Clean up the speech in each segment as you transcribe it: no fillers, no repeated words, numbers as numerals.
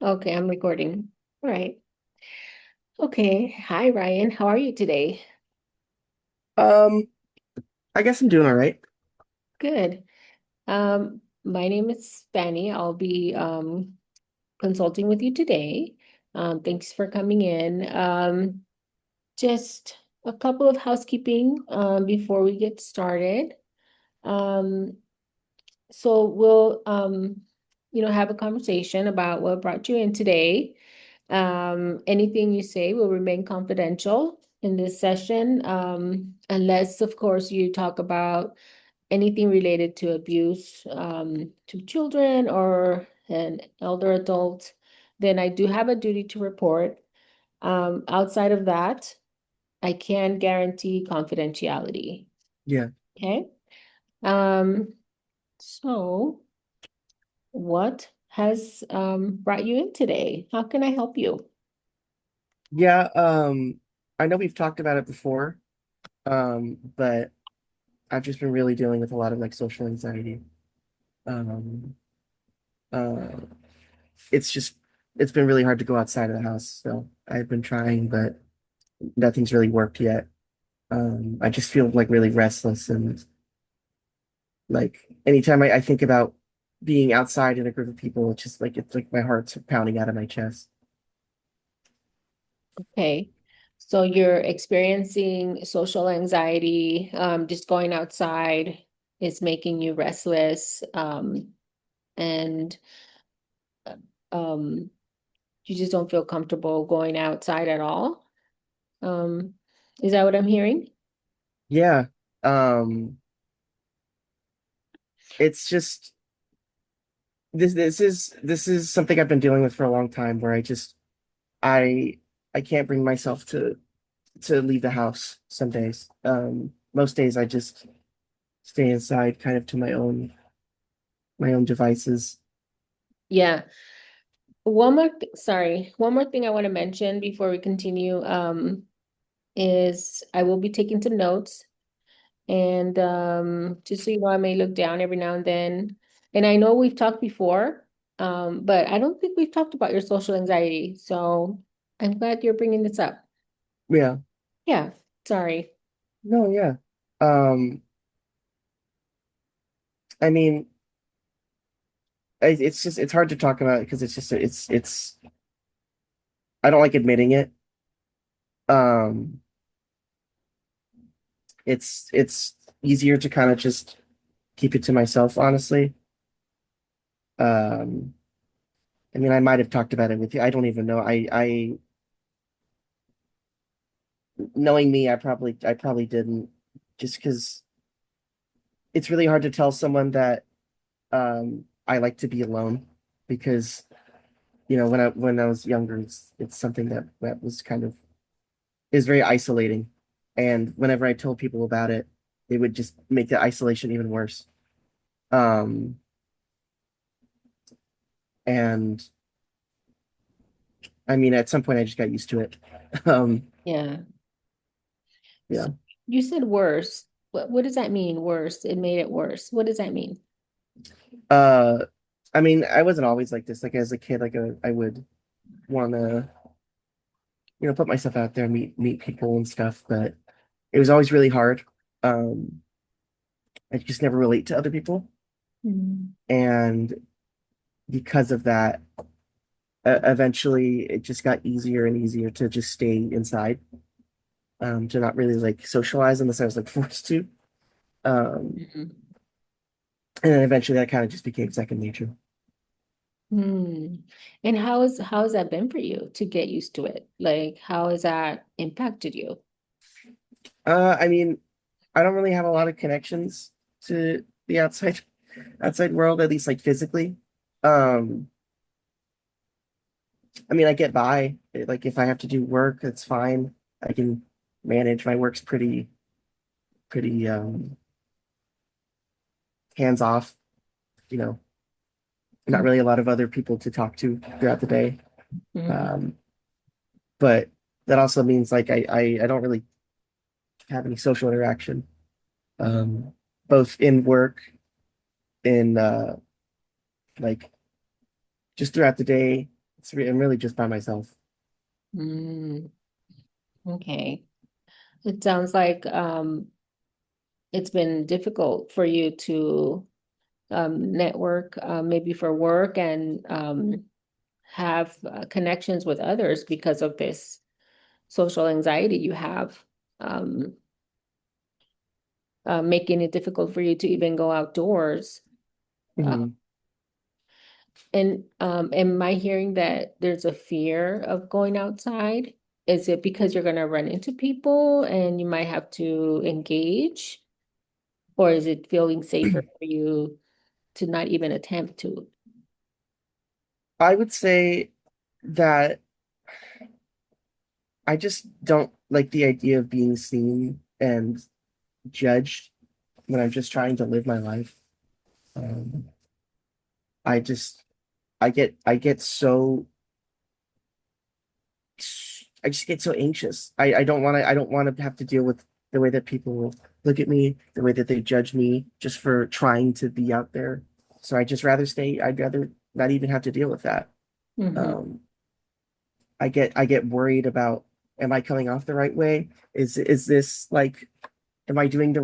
Okay, I'm recording. All right. Okay. Hi, Ryan. How are you today? Um, I guess I'm doing all right. Good. My name is Fanny. I'll be consulting with you today. Thanks for coming in. Just a couple of housekeeping before we get started. Um, so we'll have a conversation about what brought you in today. Anything you say will remain confidential in this session, unless, of course, you talk about anything related to abuse to children or an elder adult, then I do have a duty to report. Outside of that, I can guarantee confidentiality. Yeah. Okay. Um, so what has brought you in today? How can I help you? Yeah, I know we've talked about it before, but I've just been really dealing with a lot of like social anxiety. Um, uh, it's just it's been really hard to go outside of the house. So I've been trying, but nothing's really worked yet. I just feel like really restless and like anytime I think about being outside in a group of people, it's like my heart's pounding out of my chest. Okay. So you're experiencing social anxiety, just going outside is making you restless, and um, you just don't feel comfortable going outside at all. Um, is that what I'm hearing? Yeah. Um, it's just this is something I've been dealing with for a long time where I I can't bring myself to leave the house some days. Most days I just stay inside kind of to my own devices. Yeah. One more thing I want to mention before we continue, is I will be taking some notes. And just so you know, I may look down every now and then. And I know we've talked before, but I don't think we've talked about your social anxiety. So I'm glad you're bringing this up. Yeah. Yeah, sorry. No, yeah. Um, I mean, it's just it's hard to talk about because it's I don't like admitting it. Um, it's easier to kind of just keep it to myself, honestly. Um, I mean, I might have talked about it with you. I don't even know. Knowing me, I probably didn't, just because it's really hard to tell someone that I like to be alone because when I was younger, it's something that was kind of is very isolating, and whenever I told people about it, it would just make the isolation even worse. Um, and I mean, at some point, I just got used to it. Um, Yeah. yeah. So you said worse. What does that mean? Worse. It made it worse. What does that mean? Uh, I mean, I wasn't always like this. Like as a kid, I would want to put myself out there, meet people and stuff, but it was always really hard. Um, I just never relate to other people, Mm. and because of that, eventually it just got easier and easier to just stay inside, to not really like socialize unless I was like forced to. Um, Mhm. and then eventually that kind of just became second nature. Hmm. And how has that been for you to get used to it? Like, how has that impacted you? I mean, I don't really have a lot of connections to the outside world, at least like physically. Um, I mean, I get by. Like if I have to do work, that's fine. I can manage. My work's pretty hands off, you know, not really a lot of other people to talk to throughout the day. Mhm. Um, but that also means like I don't really have any social interaction, um, both in work, in like just throughout the day. I'm really just by myself. Mm, okay. It sounds like it's been difficult for you to network, maybe for work and have connections with others because of this social anxiety you have, um, making it difficult for you to even go outdoors. Uh, Mhm. and am I hearing that there's a fear of going outside? Is it because you're going to run into people and you might have to engage? Or is it feeling safer for you to not even attempt to? I would say that I just don't like the idea of being seen and judged when I'm just trying to live my life. Um, I just I get so I just get so anxious. I don't want to have to deal with the way that people will look at me, the way that they judge me just for trying to be out there. So I'd rather not even have to deal with that. Hmm. Um, I get worried about, am I coming off the right way? Is this like, am I doing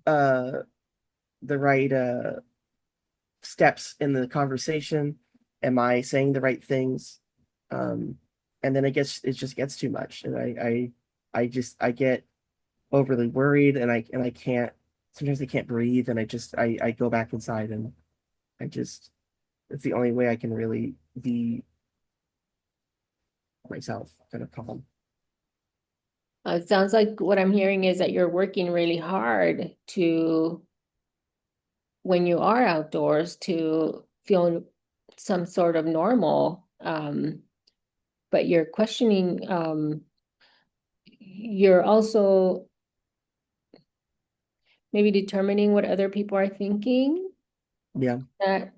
uh the right steps in the conversation? Am I saying the right things? Um, and then it just gets too much, and I get overly worried, and I can't. Sometimes I can't breathe, and I go back inside, and I just it's the only way I can really be myself, kind of calm. It sounds like what I'm hearing is that you're working really hard to, when you are outdoors, to feel some sort of normal. But you're questioning, you're also maybe determining what other people are thinking. Yeah, That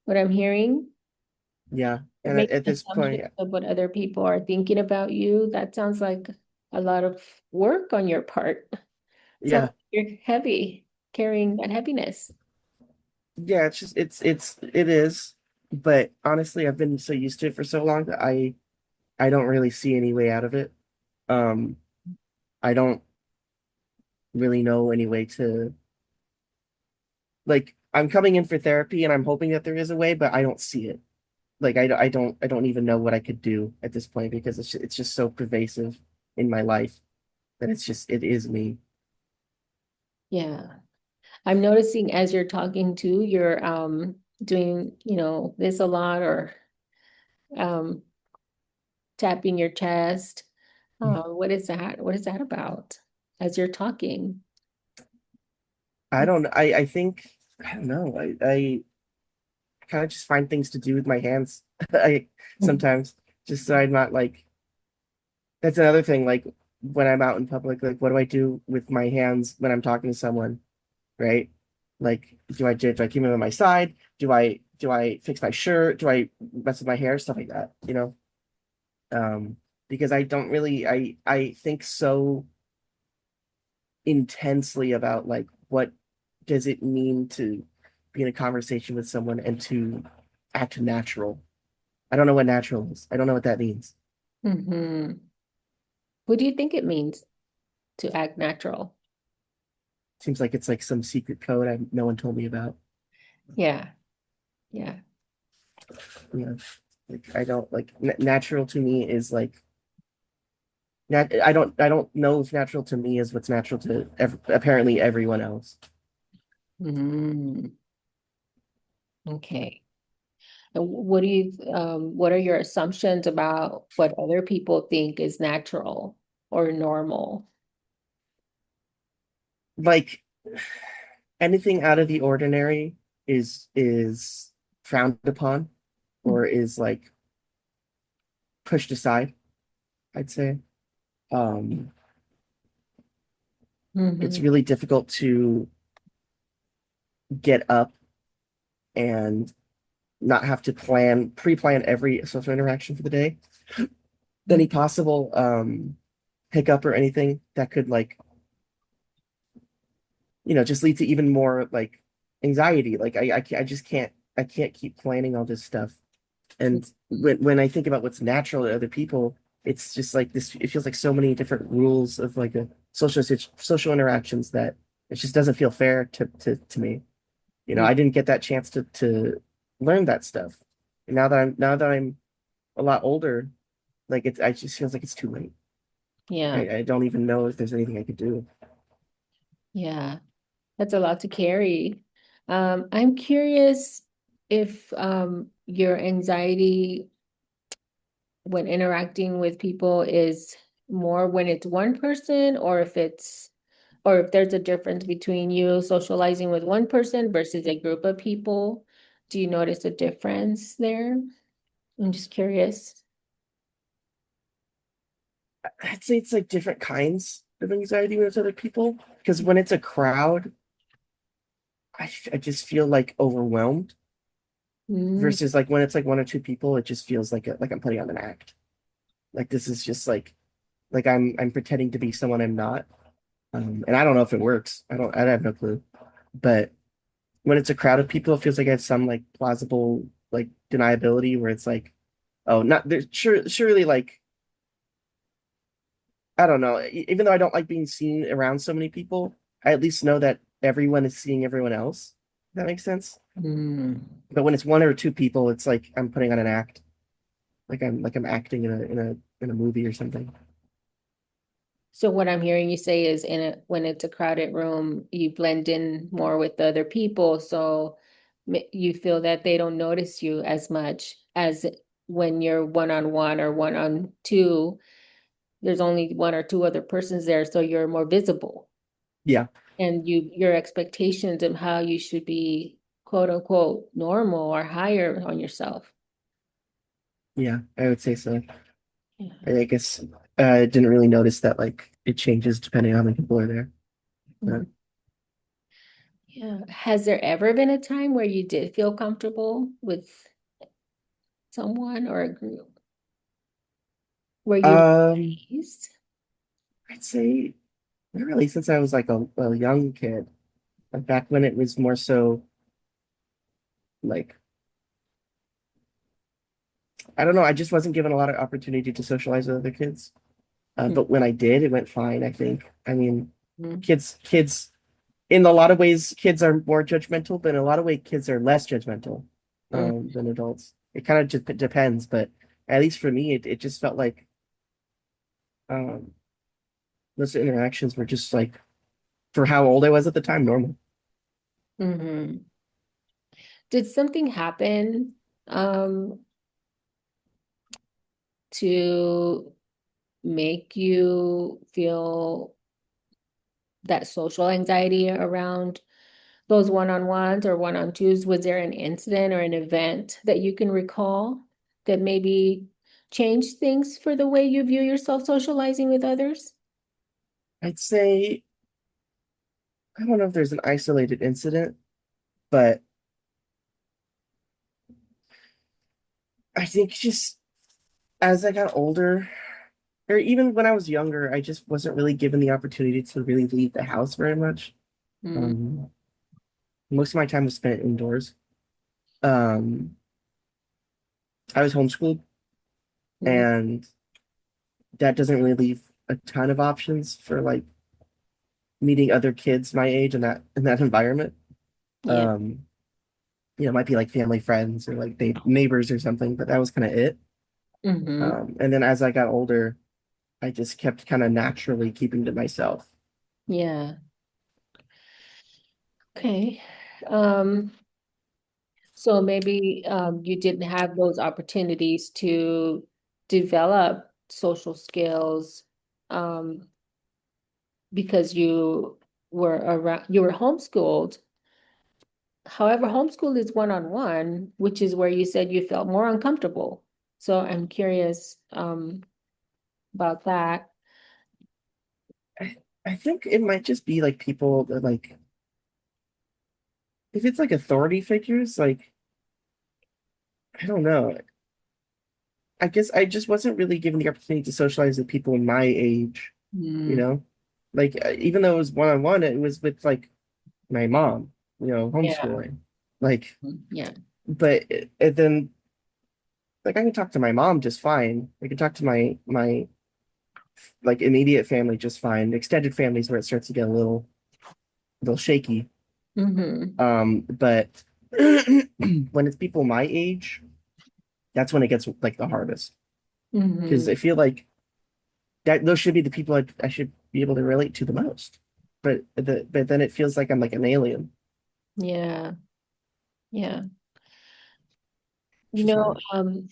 what I'm hearing? yeah. You're And making at this assumptions point, of what other people are thinking about you. That sounds like a lot of work on your part. Sounds yeah, like you're heavy, carrying that heaviness. yeah. It's just it is. But honestly, I've been so used to it for so long that I don't really see any way out of it. Um, I don't really know any way to like. I'm coming in for therapy, and I'm hoping that there is a way, but I don't see it. Like I don't even know what I could do at this point because it's just so pervasive in my life that it is me. Yeah. I'm noticing as you're talking too, you're doing, this a lot or um tapping your chest. What is that? What is that about as you're talking? I think I don't know. I kind of just find things to do with my hands. I sometimes just so I'm not like that's another thing. Like when I'm out in public, like what do I do with my hands when I'm talking to someone, right? Like do I keep them on my side? Do I fix my shirt? Do I mess with my hair? Stuff like that, you know? Because I don't really I think so intensely about like what does it mean to be in a conversation with someone and to act natural. I don't know what natural is. I don't know what that means. Hmm. What do you think it means to act natural? Seems like it's like some secret code no one told me about. Yeah, yeah. You know, like I don't like natural to me is like I don't know if natural to me is what's natural to apparently everyone else. Mm, okay. And what do you, what are your assumptions about what other people think is natural or normal? Like anything out of the ordinary is frowned upon or is like pushed aside, I'd say. Um, it's Mm-hmm. really difficult to get up and not have to pre-plan every social interaction for the day. Any possible hiccup or anything that could like, just lead to even more like anxiety. Like I just can't I can't keep planning all this stuff. And when I think about what's natural to other people, it's just like this, it feels like so many different rules of like a social interactions that it just doesn't feel fair to me. You know, Mm, I didn't get that chance to learn that stuff. And now that I'm a lot older, like I just feels like it's too late. yeah, I don't even know if there's anything I could do. yeah. That's a lot to carry. I'm curious if your anxiety when interacting with people is more when it's one person or if there's a difference between you socializing with one person versus a group of people. Do you notice a difference there? I'm just curious. I'd say it's like different kinds of anxiety when it's other people. Because when it's a crowd, I just feel like overwhelmed. Mm, Versus like when it's like one or two people, it just feels like I'm putting on an act. Like this is just like I'm pretending to be someone I'm not. And I don't know if it works. I have no clue. But when it's a crowd of people, it feels like I have some like plausible like deniability where it's like, oh, not there's surely like I don't know. Even though I don't like being seen around so many people, I at least know that everyone is seeing everyone else. That makes sense. mm. But when it's one or two people, it's like I'm putting on an act, like I'm acting in a movie or something. So what I'm hearing you say is when it's a crowded room, you blend in more with the other people, so you feel that they don't notice you as much as when you're one on one or one on two. There's only one or two other persons there, so you're more visible, Yeah, and your expectations of how you should be quote unquote normal or higher on yourself. yeah, I would say so. Yeah. I guess I didn't really notice that like it changes depending on how many people are there. But Mhm. Yeah. Has there ever been a time where you did feel comfortable with someone or a group where you were um, raised? I'd say not really since I was like a young kid. Like back when it was more so like I don't know, I just wasn't given a lot of opportunity to socialize with other kids. But when I did, it went fine, I think. I mean, Mhm. kids in a lot of ways, kids are more judgmental, but in a lot of ways, kids are less judgmental Mhm. than adults. It kind of just depends, but at least for me, it just felt like um, those interactions were just like for how old I was at the time, normal. Mhm. Did something happen um to make you feel that social anxiety around those one-on-ones or one-on-twos? Was there an incident or an event that you can recall that maybe changed things for the way you view yourself socializing with others? I'd say I don't know if there's an isolated incident, but I think just as I got older, or even when I was younger, I just wasn't really given the opportunity to really leave the house very much. Mm, Um, Most of my time was spent indoors. Um, I was homeschooled, mm, and that doesn't really leave a ton of options for like meeting other kids my age in that environment. yeah. Um, it might be like family friends or like they neighbors or something, but that was kind of it. Hmm. And then as I got older, I just kept kind of naturally keeping to myself. Yeah. Okay. Um, so maybe you didn't have those opportunities to develop social skills um because you were homeschooled. However, homeschool is one-on-one, which is where you said you felt more uncomfortable. So I'm curious about that. I think it might just be like people that like if it's like authority figures, like I don't know. I guess I just wasn't really given the opportunity to socialize with people my age, you Mm, know? Like even though it was one on one, it was with like my mom, yeah. homeschooling. Like, Yeah. but and then like I can talk to my mom just fine. I can talk to my like immediate family just fine. Extended families where it starts to get a little shaky. Mm-hmm. But when it's people my age, that's when it gets like the hardest. Mm-hmm. Because I feel like that those should be the people I should be able to relate to the most. But then it feels like I'm like an alien, Yeah. Yeah. which is hard.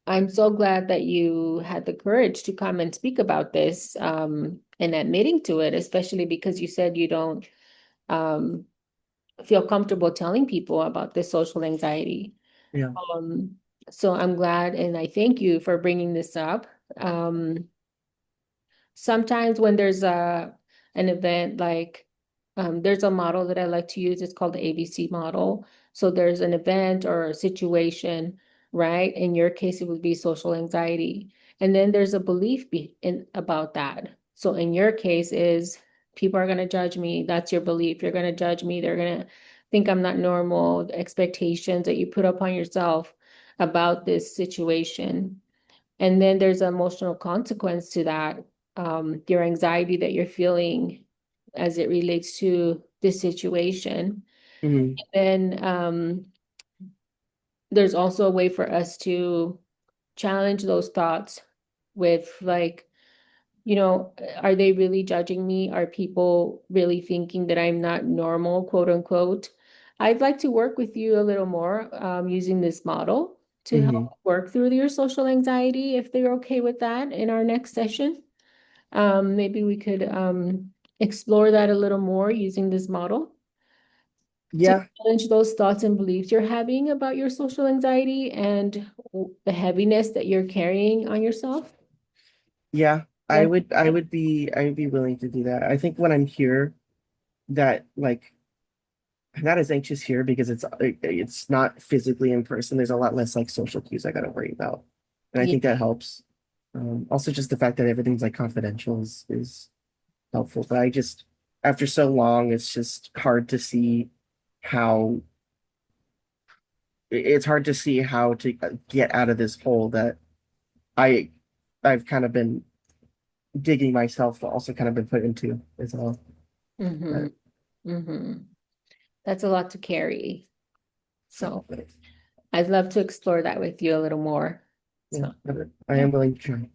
I'm so glad that you had the courage to come and speak about this, and admitting to it, especially because you said you don't, um, feel comfortable telling people about this social anxiety. Yeah. Um, so I'm glad and I thank you for bringing this up. Um, Sometimes when there's an event like there's a model that I like to use, it's called the ABC model. So there's an event or a situation, right? In your case, it would be social anxiety. And then there's a belief in about that. So in your case is people are gonna judge me. That's your belief. You're gonna judge me. They're gonna think I'm not normal, the expectations that you put upon yourself about this situation. And then there's an emotional consequence to that, your anxiety that you're feeling as it relates to this situation. Hmm. And there's also a way for us to challenge those thoughts with like, are they really judging me? Are people really thinking that I'm not normal, quote unquote? I'd like to work with you a little more using this model to help Hmm. work through your social anxiety, if they're okay with that in our next session. Maybe we could explore that a little more using this model to Yeah. challenge those thoughts and beliefs you're having about your social anxiety and the heaviness that you're carrying on yourself. Yeah. That's I would be willing to do that. I think when I'm here, that like I'm not as anxious here because it's not physically in person. There's a lot less like social cues I got to worry about, and I yeah. think that helps. Also, just the fact that everything's like confidential is helpful. But I just after so long, it's just hard to see how it's hard to see how to get out of this hole that I I've kind of been digging myself, but also kind of been put into as well. Mm-hmm. But Mm-hmm. That's a lot to carry. so, So but, I'd love to explore that with you a little more. yeah, So, but I yeah. am willing to try.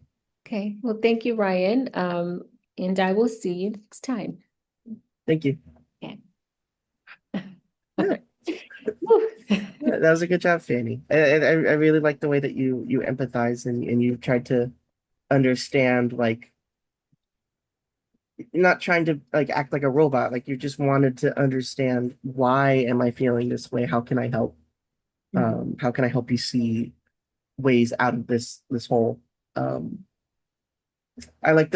Okay. Well, thank you, Ryan. And I will see you next time. Thank you. Okay. All Yeah. right. Whew. Yeah, that was a good job, Fanny. I really like the way that you empathize and you tried to understand, like not trying to like act like a robot, like you just wanted to understand why am I feeling this way? How can I help? Mhm. How can I help you see ways out of this hole? Um, I liked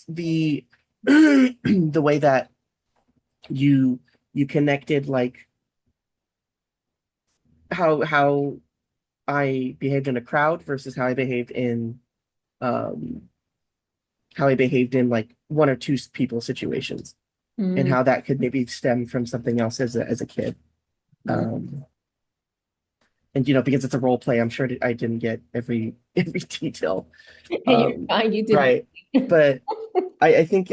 the the way that you you connected like how I behaved in a crowd versus um how I behaved in like one or two people situations and Mm, how that could maybe stem from something else as a kid. mm. Um, and because it's a role play, I'm sure I didn't get every detail. You're fine. You did Right. great. But I think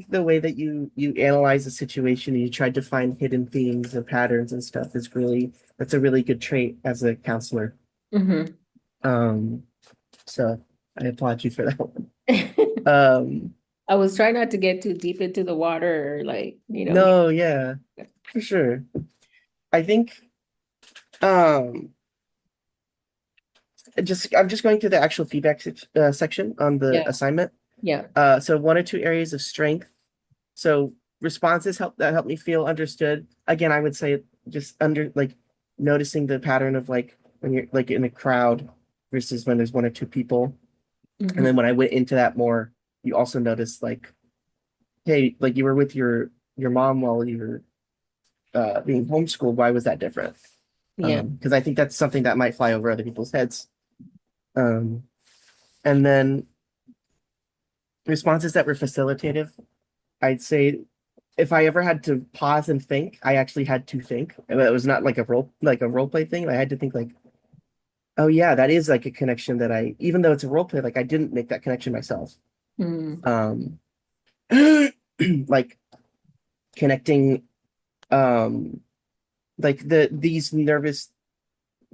the way that you analyze a situation and you tried to find hidden themes and patterns and stuff is really that's a really good trait as a counselor. Mhm. Um, so I applaud you for that one. Um, I was trying not to get too deep into the water or like, no, yeah, for sure. I think um I'm just going to the actual feedback section on the yeah, assignment. yeah. So one or two areas of strength. So responses help me feel understood. Again, I would say just under like noticing the pattern of like when you're like in a crowd versus when there's one or two people. And Mhm. then when I went into that more, you also notice like, hey, like you were with your mom while you were being homeschooled. Why was that different? Yeah. Because I think that's something that might fly over other people's heads. Um, and then responses that were facilitative, I'd say if I ever had to pause and think, I actually had to think. It was not like a role play thing. I had to think like, Oh yeah, that is like a connection that I, even though it's a role play, like I didn't make that connection myself. Mm, Um, like connecting, um, like these nervous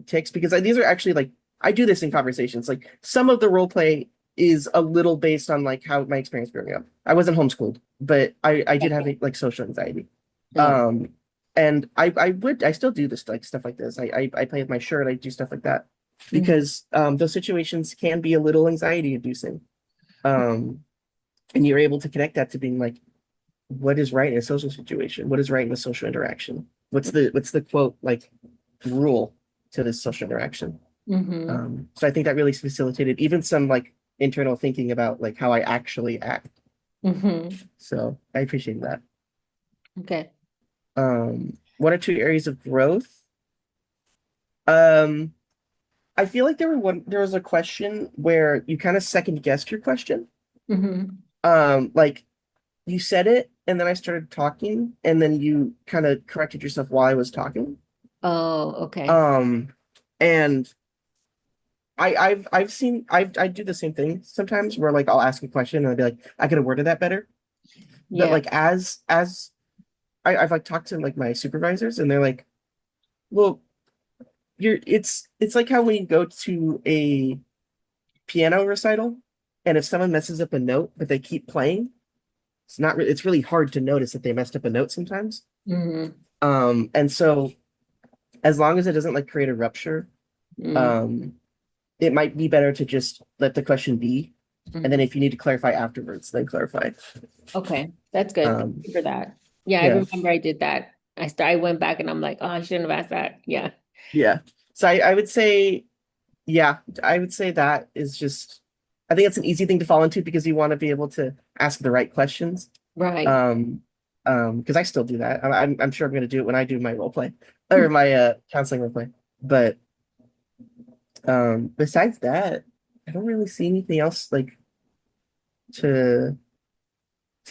tics because these are actually like I do this in conversations. Like some of the role play is a little based on like how my experience growing up. I wasn't homeschooled, but I did have okay. like social anxiety. Mm, Um, and I still do this like stuff like this. I play with my shirt. I do stuff like that mm, because those situations can be a little anxiety inducing. Um, and you're able to connect that to being like, what is right in a social situation? What is right in a social interaction? What's the quote like rule to this social interaction? mm-hmm, So I think that really facilitated even some like internal thinking about like how I actually act. mm-hmm. So I appreciate that. Okay. One or two areas of growth. Um, I feel like there was a question where you kind of second guessed your question. Mm-hmm. Like you said it and then I started talking and then you kind of corrected yourself while I was talking. Oh, okay. Um, and I've seen I do the same thing sometimes where like I'll ask a question and I'll be like, I could have worded that better. But Yeah. like as I've like talked to like my supervisors and they're like, well, it's like how when you go to a piano recital and if someone messes up a note but they keep playing, it's really hard to notice that they messed up a note sometimes. Mm-hmm. And so as long as it doesn't like create a rupture, Mm-hmm. um, it might be better to just let the question be. And then Mm-hmm. if you need to clarify afterwards, then clarify. Okay. That's good. Thank Um, you for that. Yeah, I yeah, remember I did that. I went back and I'm like, oh, I shouldn't have asked that. Yeah. yeah. So I would say, yeah, I would say that is just, I think it's an easy thing to fall into because you want to be able to ask the right questions. Right. Um, because I still do that. I'm sure I'm going to do it when I do my role play or my counseling role play. But besides that, I don't really see anything else like to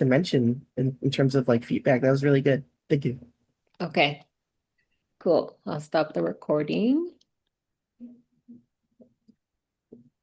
mention in terms of like feedback. That was really good. Thank you. Okay. Cool. I'll stop the recording.